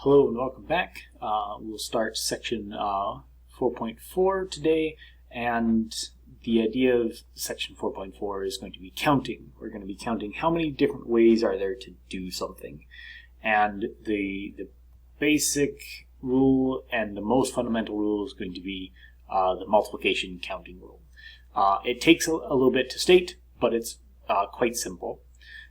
Hello and welcome back. We'll start section 4.4 today, and the idea of section 4.4 is going to be counting. We're going to be counting how many different ways are there to do something. And the basic rule and the most fundamental rule is going to be the multiplication counting rule. It takes a little bit to state, but it's quite simple.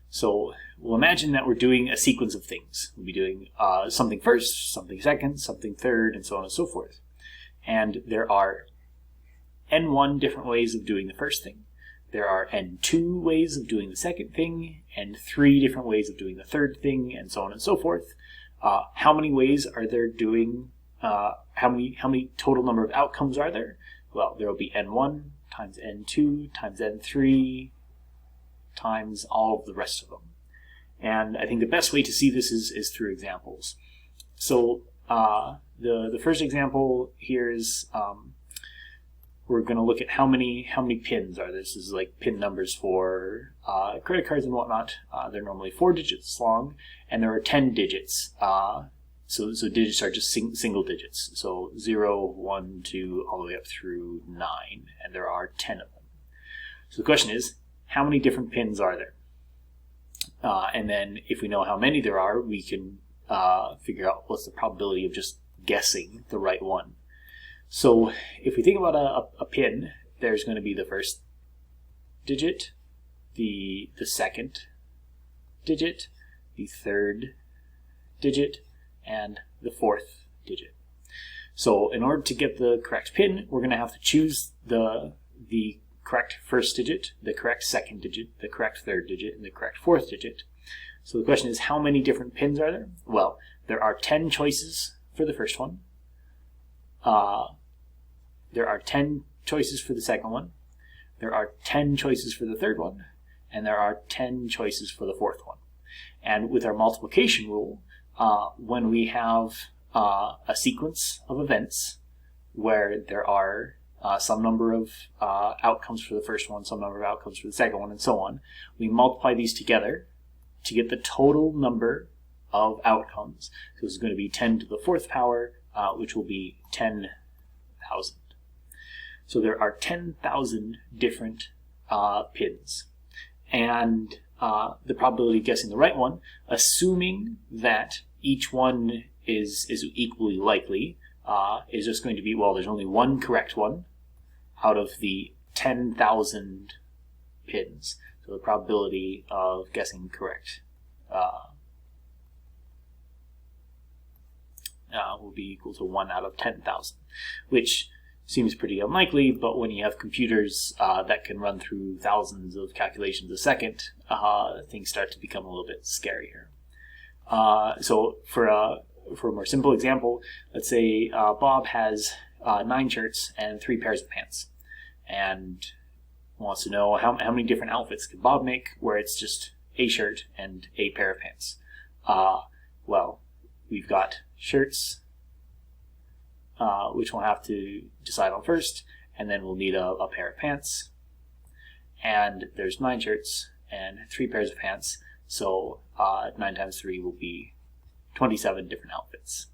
So we'll imagine that we're doing a sequence of things. We'll be doing something first, something second, something third, and so on and so forth. And there are n1 different ways of doing the first thing. There are n2 ways of doing the second thing, and 3 different ways of doing the third thing, and so on and so forth. How many ways are there doing, how many total number of outcomes are there? Well, there will be n1 times n2 times n3 times all of the rest of them. And I think the best way to see this is through examples. So the first example here is we're going to look at how many pins are there. This is like pin numbers for credit cards and whatnot. They're normally 4 digits long, and there are 10 digits. So digits are just single digits. So 0, 1, 2, all the way up through 9, and there are 10 of them. So the question is, how many different pins are there? And then if we know how many there are, we can figure out what's the probability of just guessing the right one. So if we think about a pin, there's going to be the first digit, the second digit, the third digit, and the fourth digit. So in order to get the correct pin, we're going to have to choose the correct first digit, the correct second digit, the correct third digit, and the correct fourth digit. So the question is, how many different pins are there? Well, there are 10 choices for the first one. There are 10 choices for the second one. There are 10 choices for the third one. And there are 10 choices for the fourth one. And with our multiplication rule, when we have a sequence of events where there are some number of outcomes for the first one, some number of outcomes for the second one, and so on, we multiply these together to get the total number of outcomes. So this is going to be 10 to the fourth power, which will be 10,000. So there are 10,000 different pins. And the probability of guessing the right one, assuming that each one is equally likely, is just going to be, well, there's only one correct one out of the 10,000 pins. So the probability of guessing correct will be equal to 1 out of 10,000, which seems pretty unlikely, but when you have computers that can run through thousands of calculations a second, things start to become a little bit scarier. So for a more simple example, let's say Bob has 9 shirts and 3 pairs of pants, and wants to know how many different outfits could Bob make where it's just a shirt and a pair of pants. Well, we've got shirts, which we'll have to decide on first, and then we'll need a pair of pants, and there's 9 shirts and 3 pairs of pants, so 9 times 3 will be 27 different outfits.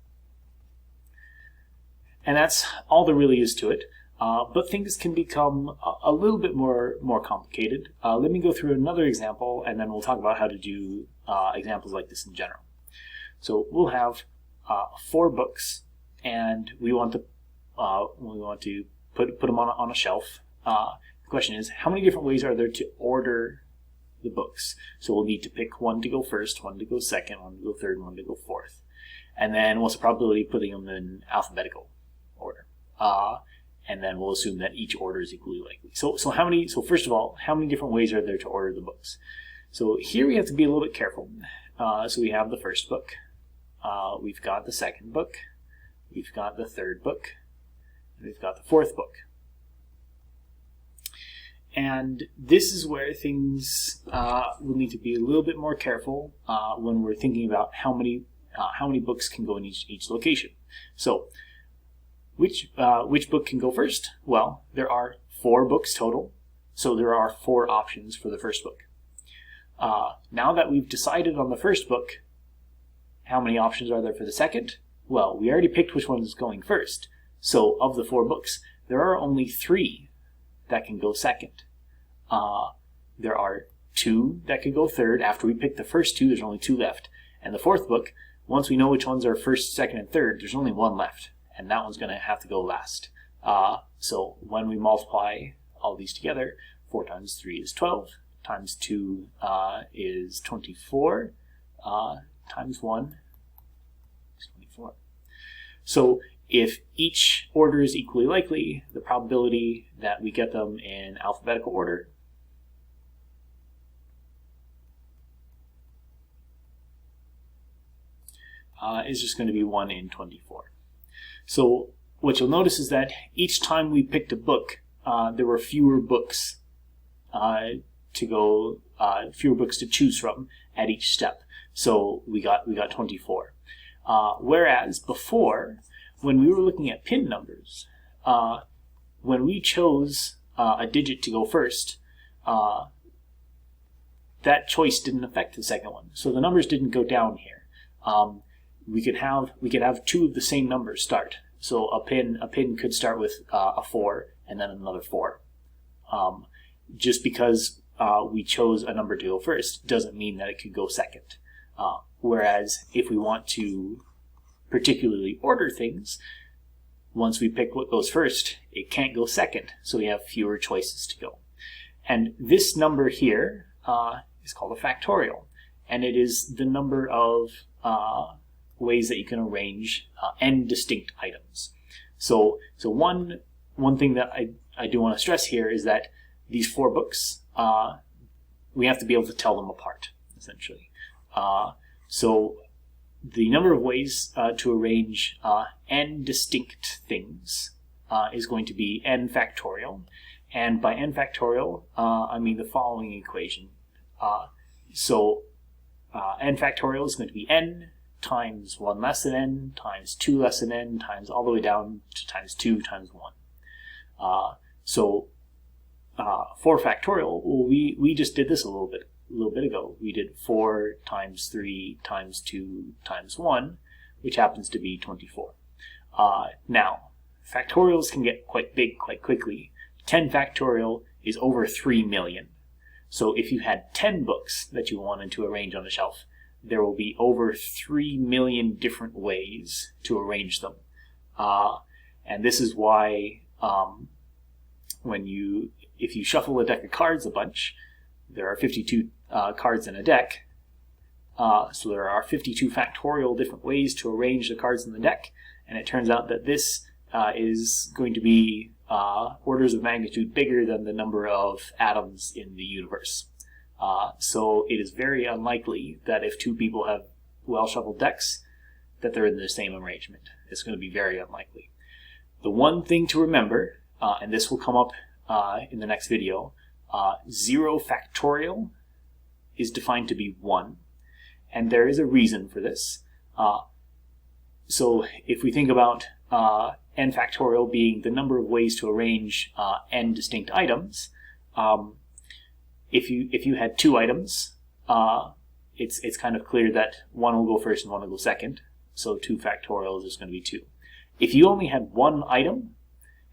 And that's all there really is to it. But things can become a little bit more complicated. Let me go through another example, and then we'll talk about how to do examples like this in general. So we'll have 4 books, and we want to put them on a shelf. The question is, how many different ways are there to order the books? So we'll need to pick one to go first, one to go second, one to go third, and one to go fourth. And then what's the probability of putting them in alphabetical order? And then we'll assume that each order is equally likely. So first of all, how many different ways are there to order the books? So here we have to be a little bit careful. So we have the first book, we've got the second book, we've got the third book, and we've got the fourth book. And this is where things will need to be a little bit more careful when we're thinking about how many books can go in each location. So which book can go first? Well, there are 4 books total, so there are 4 options for the first book. Now that we've decided on the first book, how many options are there for the second? Well, we already picked which one is going first. So of the 4 books, there are only 3 that can go second. There are 2 that could go third. After we pick the first 2, there's only 2 left. And the 4th book, once we know which ones are first, second, and third, there's only 1 left. And that one's going to have to go last. So when we multiply all these together, 4 times 3 is 12, times 2 is 24, times 1 is 24. So if each order is equally likely, the probability that we get them in alphabetical order is just going to be 1 in 24. So what you'll notice is that each time we picked a book, there were fewer books fewer books to choose from at each step. So we got 24. Whereas before, when we were looking at pin numbers, when we chose a digit to go first, that choice didn't affect the second one. So the numbers didn't go down here. We could have 2 of the same numbers start. So a pin could start with a 4 and then another 4. Just because we chose a number to go first doesn't mean that it could go second. Whereas if we want to particularly order things, once we pick what goes first, it can't go second, so we have fewer choices to go. And this number here is called a factorial, and it is the number of ways that you can arrange n distinct items. So one thing that I do want to stress here is that these 4 books, we have to be able to tell them apart, essentially. So the number of ways to arrange n distinct things is going to be n factorial. And by n factorial, I mean the following equation. N factorial is going to be n times 1 less than n times 2 less than n times all the way down to times 2 times 1. For factorial, well, we just did this a little bit ago. We did 4 times 3 times 2 times 1, which happens to be 24. Now, factorials can get quite big quite quickly. 10 factorial is over 3 million. So if you had 10 books that you wanted to arrange on a shelf, there will be over 3 million different ways to arrange them. And this is why if you shuffle a deck of cards a bunch, there are 52 cards in a deck. So there are 52 factorial different ways to arrange the cards in the deck. And it turns out that this is going to be orders of magnitude bigger than the number of atoms in the universe. So it is very unlikely that if 2 people have well-shuffled decks, that they're in the same arrangement. It's going to be very unlikely. The one thing to remember, and this will come up in the next video, 0 factorial is defined to be 1. And there is a reason for this. So if we think about n factorial being the number of ways to arrange n distinct items, if you had 2 items, it's kind of clear that one will go first and one will go second. So 2 factorial is just going to be 2. If you only had 1 item,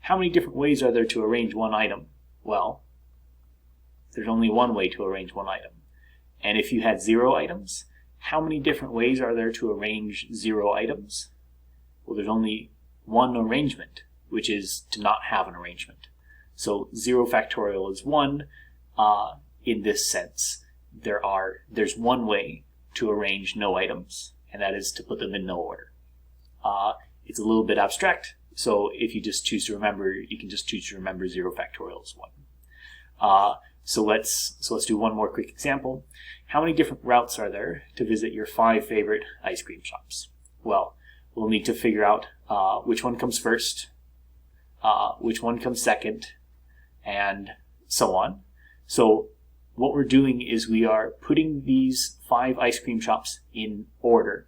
how many different ways are there to arrange 1 item? Well, there's only 1 way to arrange 1 item. And if you had 0 items, how many different ways are there to arrange 0 items? Well, there's only 1 arrangement, which is to not have an arrangement. So 0 factorial is 1 in this sense. There's 1 way to arrange no items, and that is to put them in no order. It's a little bit abstract, so if you just choose to remember, you can just choose to remember 0 factorial is 1. So let's do one more quick example. How many different routes are there to visit your 5 favorite ice cream shops? Well, we'll need to figure out which one comes first, which one comes second, and so on. So what we're doing is we are putting these 5 ice cream shops in order.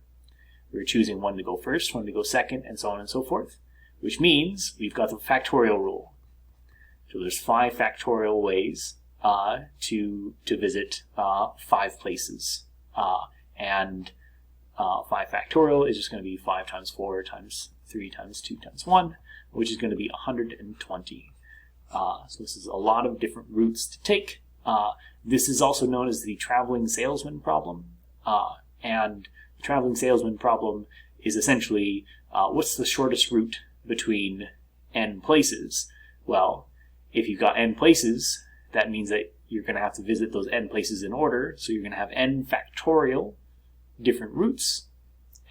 We're choosing one to go first, one to go second, and so on and so forth, which means we've got the factorial rule. So there's 5 factorial ways to visit 5 places. And 5 factorial is just going to be 5 times 4 times 3 times 2 times 1, which is going to be 120. So this is a lot of different routes to take. This is also known as the traveling salesman problem. And the traveling salesman problem is essentially what's the shortest route between n places? Well, if you've got n places, that means that you're going to have to visit those n places in order. So you're going to have n factorial different routes,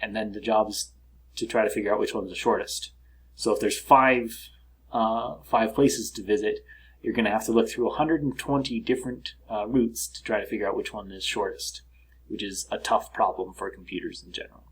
and then the job is to try to figure out which one's the shortest. So if there's five places to visit, you're going to have to look through 120 different routes to try to figure out which one is shortest, which is a tough problem for computers in general.